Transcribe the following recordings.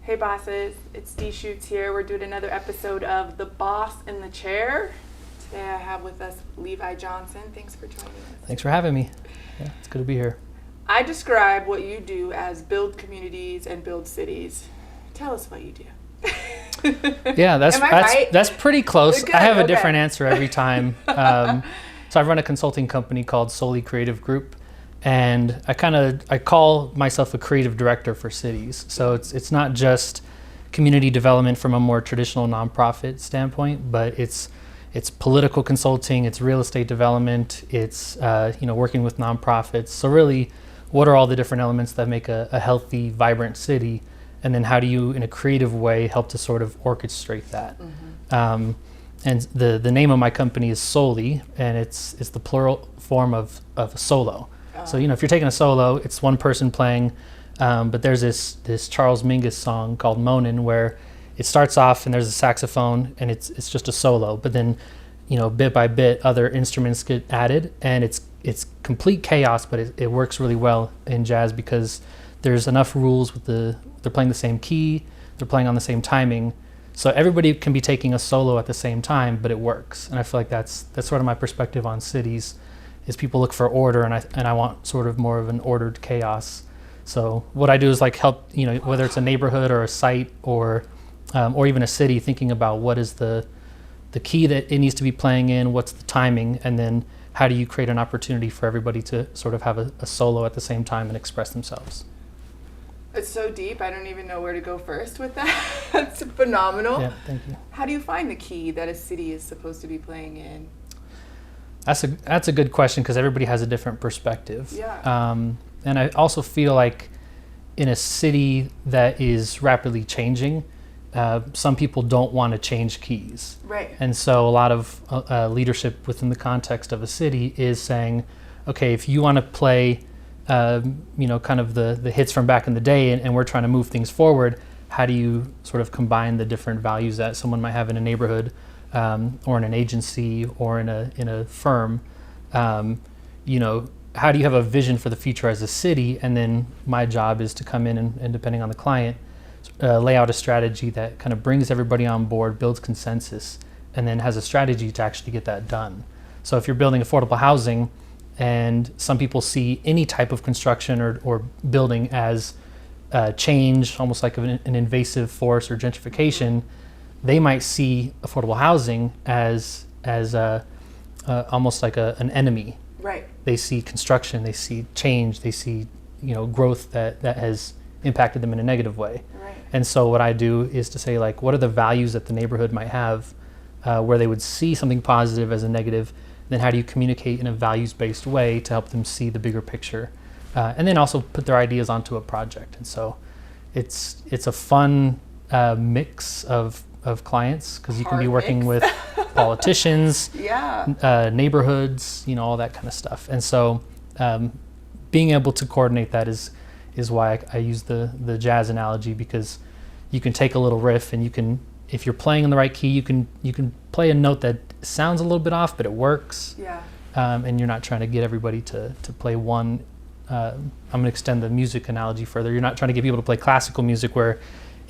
Hey bosses, it's D Shoots here. We're doing another episode of The Boss in the Chair. Today I have with us Levi Johnsen. Thanks for joining us. Thanks for having me. Yeah, it's good to be here. I describe what you do as build communities and build cities. Tell us what you do. Yeah, that's right? that's pretty close. Good, I have a okay. different answer every time. So I run a consulting company called Soli Creative Group, and I call myself a creative director for cities. So it's not just community development from a more traditional nonprofit standpoint, but it's political consulting, it's real estate development, it's working with nonprofits. So really, what are all the different elements that make a healthy, vibrant city? And then how do you, in a creative way, help to sort of orchestrate that? Mm-hmm. And the name of my company is Soli, and it's the plural form of solo. Oh. So if you're taking a solo, it's one person playing. But there's this Charles Mingus song called Moanin', where it starts off and there's a saxophone and it's just a solo. But then bit by bit, other instruments get added, and it's complete chaos. But it works really well in jazz because there's enough rules with they're playing the same key, they're playing on the same timing, so everybody can be taking a solo at the same time, but it works. And I feel like that's sort of my perspective on cities, is people look for order, and I want sort of more of an ordered chaos. So what I do is like help whether it's a neighborhood or a site or even a city, thinking about what is the key that it needs to be playing in, what's the timing, and then how do you create an opportunity for everybody to sort of have a solo at the same time and express themselves. It's so deep, I don't even know where to go first with that. That's phenomenal. Yeah, thank you. How do you find the key that a city is supposed to be playing in? That's a good question, because everybody has a different perspective. Yeah. And I also feel like in a city that is rapidly changing, some people don't want to change keys. Right. And so a lot of leadership within the context of a city is saying, okay, if you want to play kind of the hits from back in the day, and we're trying to move things forward, how do you sort of combine the different values that someone might have in a neighborhood, or in an agency, or in a firm? How do you have a vision for the future as a city? And then my job is to come in and depending on the client, lay out a strategy that kind of brings everybody on board, builds consensus, and then has a strategy to actually get that done. So if you're building affordable housing, and some people see any type of construction or building as change, almost like an invasive force or gentrification, they might see affordable housing as almost like an enemy. Right. They see construction, they see change, they see growth that has impacted them in a negative way. Right. And so what I do is to say, like, what are the values that the neighborhood might have, where they would see something positive as a negative. Then how do you communicate in a values-based way to help them see the bigger picture, and then also put their ideas onto a project? And so it's a fun mix of clients, because you can be working with politicians, yeah, neighborhoods, all that kind of stuff. And so being able to coordinate that is why I use the jazz analogy, because you can take a little riff and you can, if you're playing in the right key, you can play a note that sounds a little bit off, but it works. Yeah. And you're not trying to get everybody to play one. I'm going to extend the music analogy further. You're not trying to get people to play classical music where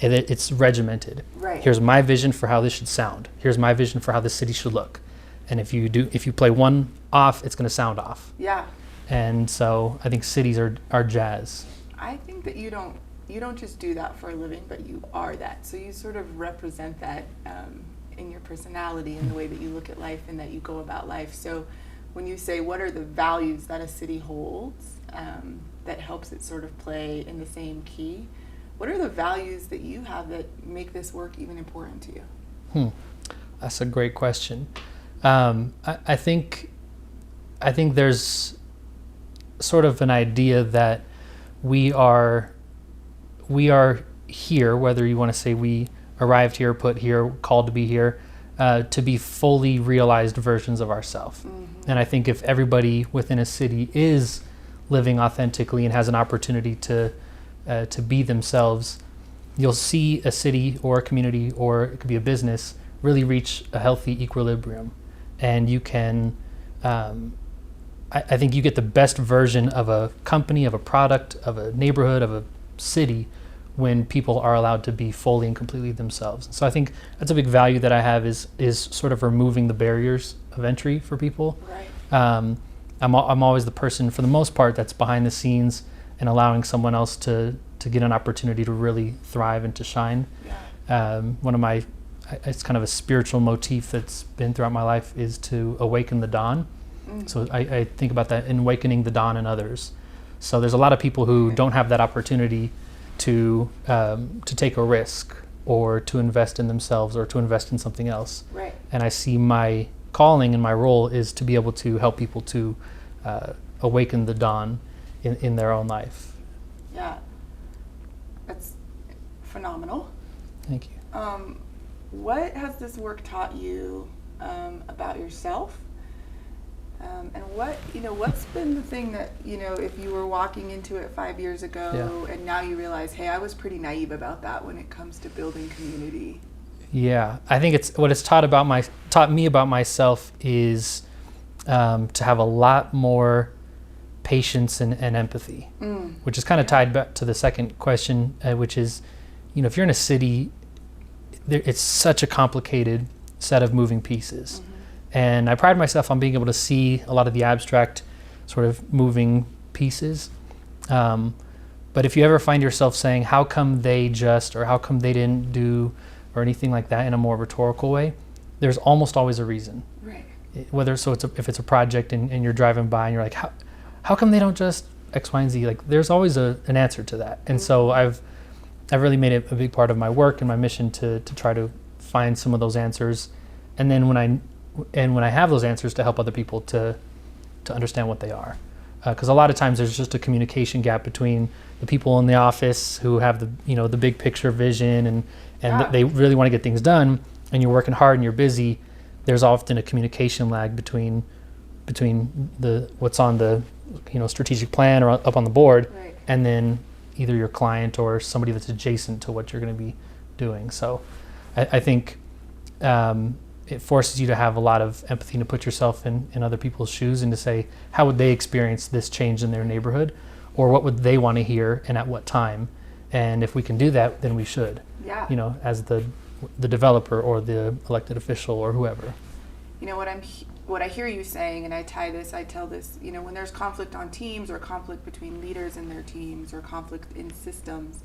it's regimented. Right. Here's my vision for how this should sound. Here's my vision for how the city should look. And if you play one off, it's going to sound off. Yeah. And so I think cities are jazz. I think that you don't just do that for a living, but you are that. So you sort of represent that in your personality and the way that you look at life and that you go about life. So when you say what are the values that a city holds that helps it sort of play in the same key, what are the values that you have that make this work even important to you? That's a great question. I think there's sort of an idea that we are here, whether you want to say we arrived here, put here, called to be here, to be fully realized versions of ourselves. Mm-hmm. And I think if everybody within a city is living authentically and has an opportunity to be themselves, you'll see a city or a community, or it could be a business, really reach a healthy equilibrium. And you can, I think you get the best version of a company, of a product, of a neighborhood, of a city, when people are allowed to be fully and completely themselves. So I think that's a big value that I have is sort of removing the barriers of entry for people. Right. I'm always the person, for the most part, that's behind the scenes and allowing someone else to get an opportunity to really thrive and to shine. Yeah. It's kind of a spiritual motif that's been throughout my life is to awaken the dawn. So I think about that in awakening the dawn in others. So there's a lot of people who don't have that opportunity to take a risk or to invest in themselves or to invest in something else. Right. And I see my calling and my role is to be able to help people to awaken the dawn in their own life. Yeah. That's phenomenal. Thank you. What has this work taught you about yourself? And what's been the thing that, if you were walking into it 5 years ago and now you realize, hey, I was pretty naive about that when it comes to building community? Yeah, I think it's taught me about myself is to have a lot more patience and empathy, which is kind of tied back to the second question, which is, if you're in a city, it's such a complicated set of moving pieces. And I pride myself on being able to see a lot of the abstract sort of moving pieces. But if you ever find yourself saying, how come they just, or how come they didn't do, or anything like that in a more rhetorical way, there's almost always a reason. Right. If it's a project and you're driving by and you're like, how come they don't just X, Y, and Z? Like, there's always an answer to that. And so I've really made it a big part of my work and my mission to try to find some of those answers. And then when I have those answers, to help other people to understand what they are. Because a lot of times there's just a communication gap between the people in the office who have the big picture vision and they really want to get things done, and you're working hard and you're busy. There's often a communication lag between what's on the strategic plan or up on the board, right, and then either your client or somebody that's adjacent to what you're going to be doing. So I think it forces you to have a lot of empathy and to put yourself in other people's shoes and to say, how would they experience this change in their neighborhood, or what would they want to hear and at what time? And if we can do that, then we should. Yeah. As the developer or the elected official or whoever. What I hear you saying, and I tell this, when there's conflict on teams or conflict between leaders and their teams or conflict in systems,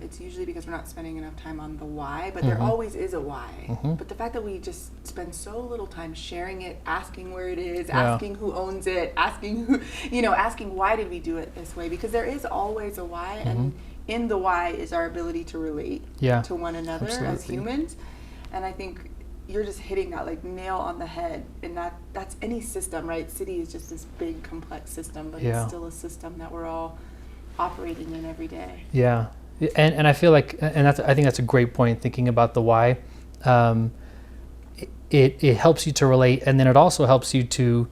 it's usually because we're not spending enough time on the why, but there always is a why. But the fact that we just spend so little time sharing it, asking where it is, asking who owns it, asking asking why did we do it this way, because there is always a why, and in the why is our ability to relate to one another as humans. And I think you're just hitting that like nail on the head, and that's any system, right? City is just this big complex system, but it's still a system that we're all operating in every day. Yeah. And I feel like, I think that's a great point, thinking about the why. It helps you to relate, and then it also helps you to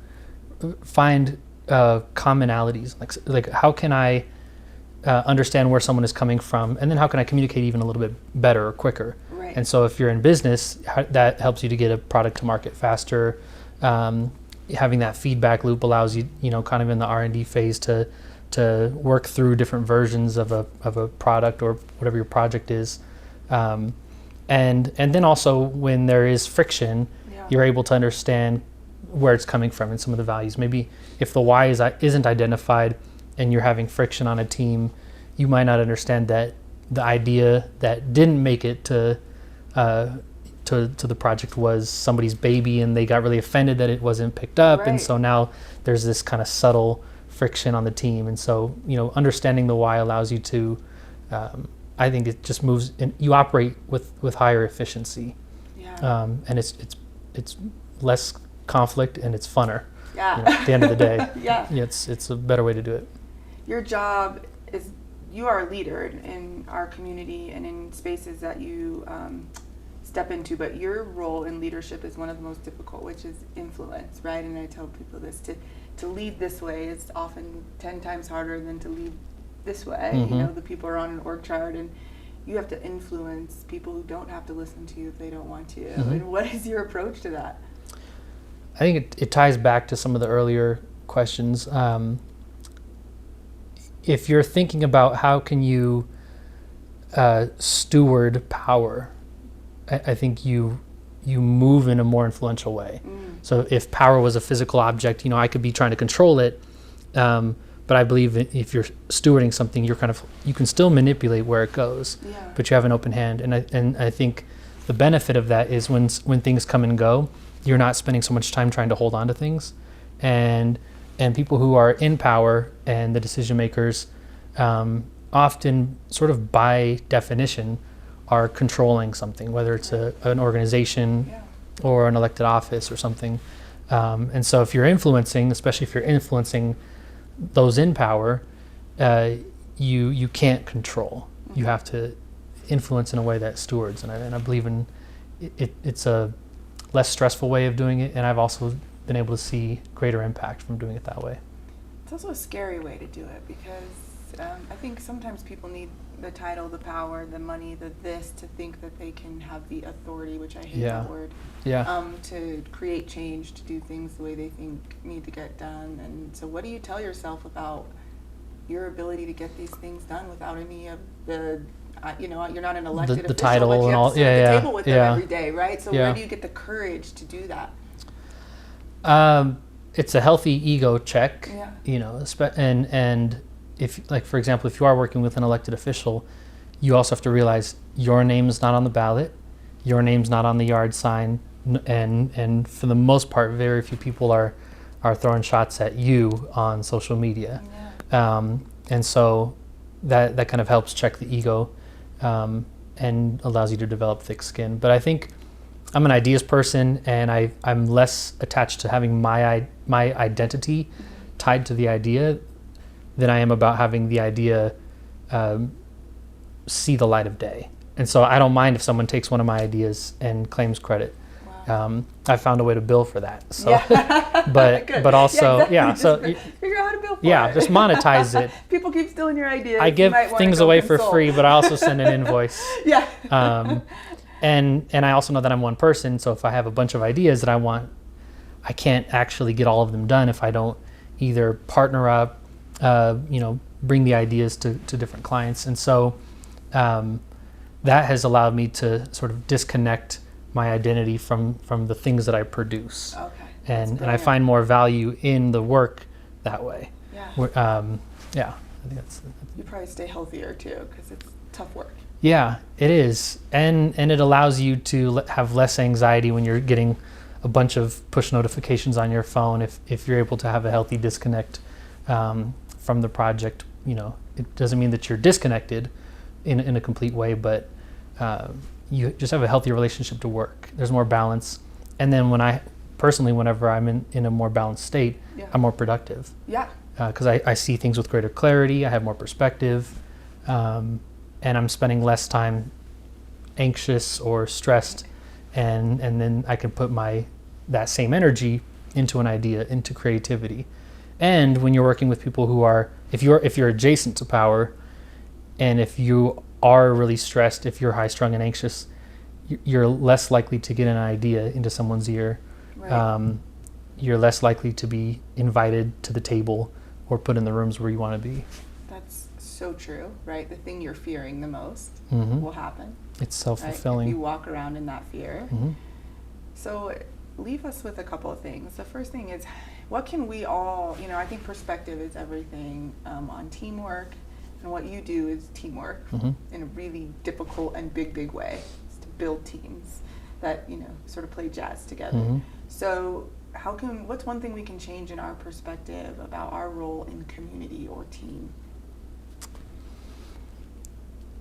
find commonalities. Like how can I understand where someone is coming from, and then how can I communicate even a little bit better or quicker? Right. And so if you're in business, that helps you to get a product to market faster. Having that feedback loop allows you, kind of in the R&D phase to work through different versions of a product or whatever your project is, and then also when there is friction, you're able to understand where it's coming from and some of the values. Maybe if the why isn't identified and you're having friction on a team, you might not understand that the idea that didn't make it to the project was somebody's baby, and they got really offended that it wasn't picked up, right. And so now there's this kind of subtle friction on the team. And so understanding the why allows you to I think it just moves, and you operate with higher efficiency, and it's less conflict and it's funner at the end of the day. It's a better way to do it. Your job is, you are a leader in our community and in spaces that you step into, but your role in leadership is one of the most difficult, which is influence, right? And I tell people this, to lead this way is often 10 times harder than to lead this way. The people are on an org chart, and you have to influence people who don't have to listen to you if they don't want to. And what is your approach to that? I think it ties back to some of the earlier questions. If you're thinking about how can you steward power, I think you move in a more influential way. So if power was a physical object, I could be trying to control it, but I believe if you're stewarding something, you can still manipulate where it goes, but you have an open hand. And I think the benefit of that is when things come and go, you're not spending so much time trying to hold on to things, and people who are in power and the decision makers often, sort of by definition, are controlling something, whether it's an organization or an elected office or something. And so if you're influencing, especially if you're influencing those in power, you can't control. You have to influence in a way that stewards. And I believe in it's a less stressful way of doing it. And I've also been able to see greater impact from doing it that way. It's also a scary way to do it because I think sometimes people need the title, the power, the money, the this to think that they can have the authority, which I hate that word, to create change, to do things the way they think need to get done. And so what do you tell yourself about your ability to get these things done without any of the, you're not an elected official, title but you and have all, to sit at the table with them every day, right? So where do you get the courage to do that? It's a healthy ego check, and if, like, for example, if you are working with an elected official, you also have to realize your name's not on the ballot, your name's not on the yard sign, and for the most part, very few people are throwing shots at you on social media. And so that kind of helps check the ego and allows you to develop thick skin. But I think I'm an ideas person, and I'm less attached to having my identity tied to the idea than I am about having the idea see the light of day. And so I don't mind if someone takes one of my ideas and claims credit. Wow. I found a way to bill for that. So, but also, so figure out how to bill for it. Just monetize it. People keep stealing your ideas. I give things away for free, but I also send an invoice. And I also know that I'm one person, so if I have a bunch of ideas that I can't actually get all of them done if I don't either partner up, bring the ideas to different clients. And so that has allowed me to sort of disconnect my identity from the things that I produce. Okay. And I find more value in the work that way. I think that's. You probably stay healthier too, because it's tough work. Yeah, it is, and it allows you to have less anxiety when you're getting a bunch of push notifications on your phone. If you're able to have a healthy disconnect from the project, it doesn't mean that you're disconnected in a complete way, but you just have a healthy relationship to work. There's more balance, and then whenever I'm in a more balanced state, I'm more productive. Yeah. Because I see things with greater clarity. I have more perspective. And I'm spending less time anxious or stressed, and then I can put that same energy into an idea, into creativity. And when you're working with people who are, if you're adjacent to power, and if you are really stressed, if you're high strung and anxious, you're less likely to get an idea into someone's ear. Right. You're less likely to be invited to the table or put in the rooms where you want to be. That's so true, right? The thing you're fearing the most will happen. It's self-fulfilling. Right? If you walk around in that fear. So leave us with a couple of things. The first thing is, what can we all, I think perspective is everything on teamwork, and what you do is teamwork in a really difficult and big way. It's to build teams that, sort of play jazz together. So what's one thing we can change in our perspective about our role in community or team?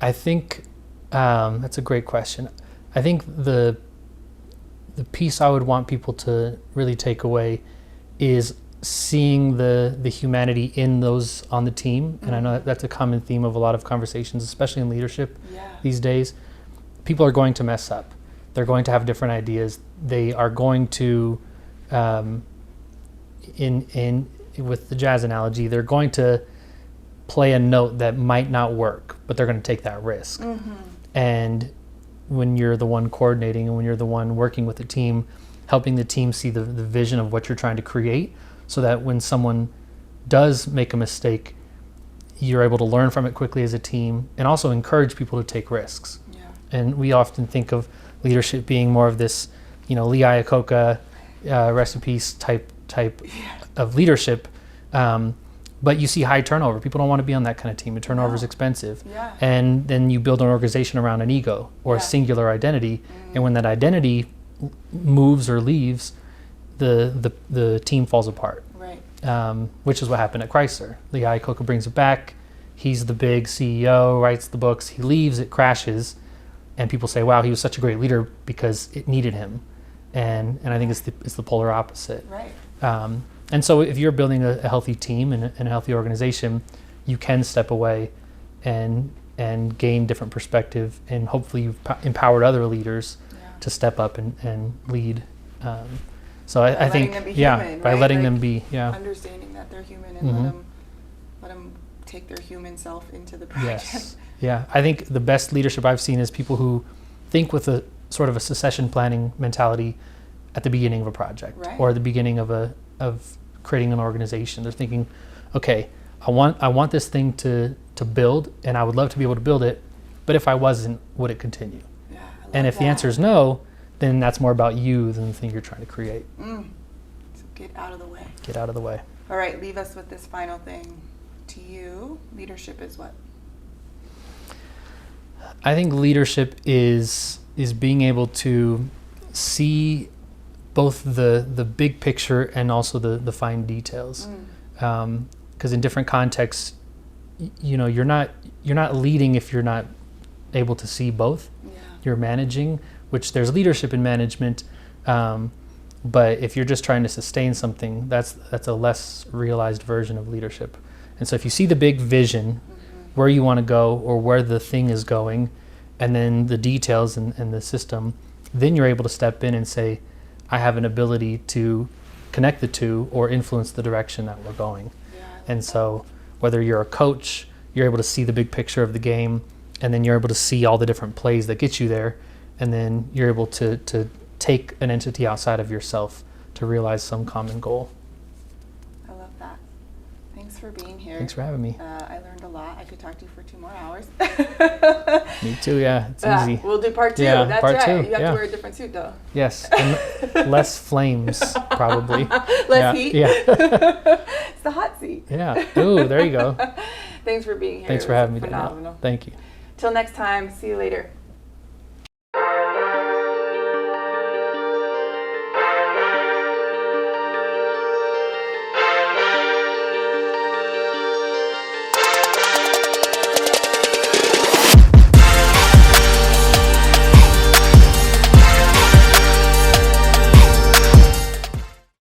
I think that's a great question. I think the piece I would want people to really take away is seeing the humanity in those on the team. And I know that's a common theme of a lot of conversations, especially in leadership these days. People are going to mess up. They're going to have different ideas. They are going to, with the jazz analogy, they're going to play a note that might not work, but they're going to take that risk. And when you're the one coordinating and when you're the one working with the team, helping the team see the vision of what you're trying to create, so that when someone does make a mistake, you're able to learn from it quickly as a team, and also encourage people to take risks. Yeah. And we often think of leadership being more of this, Lee Iacocca, rest in peace type of leadership. But you see high turnover. People don't want to be on that kind of team. And turnover is expensive. Yeah. And then you build an organization around an ego or a singular identity. And when that identity moves or leaves, the team falls apart. Right. Which is what happened at Chrysler. Lee Iacocca brings it back. He's the big CEO, writes the books. He leaves, it crashes. And people say, wow, he was such a great leader because it needed him. And I think it's the polar opposite. Right. And so if you're building a healthy team and a healthy organization, you can step away and gain different perspective, and hopefully you've empowered other leaders to step up and lead. So I think, human, by right? letting like them be, understanding that they're human and let them take their human self into the project. Yes. Yeah. I think the best leadership I've seen is people who think with a sort of a succession planning mentality at the beginning of a project or the beginning of creating an organization. They're thinking, okay, I want this thing to build, and I would love to be able to build it, but if I wasn't, would it continue? Yeah, and if the answer is no, then that's more about you than the thing you're trying to create. So get out of the way. Get out of the way. All right, leave us with this final thing. To you, leadership is what? I think leadership is being able to see both the big picture and also the fine details. Because in different contexts, you're not leading if you're not able to see both. You're managing, which there's leadership in management, but if you're just trying to sustain something, that's a less realized version of leadership. And so if you see the big vision, where you want to go or where the thing is going, and then the details and the system, then you're able to step in and say, I have an ability to connect the two or influence the direction that we're going. And so whether you're a coach, you're able to see the big picture of the game, and then you're able to see all the different plays that get you there, and then you're able to take an entity outside of yourself to realize some common goal. I love that. Thanks for being here. Thanks for having me. I learned a lot. I could talk to you for 2 more hours. Me too, yeah. It's easy. We'll do part 2. Yeah, That's part right. 2, You have to wear a different suit, though. Yes, and less flames, probably. Less heat? Yeah. It's the hot seat. Yeah. Ooh, there you go. Thanks for being here. Thanks for having me, Phenomenal. Danielle. Thank you. Till next time. See you later.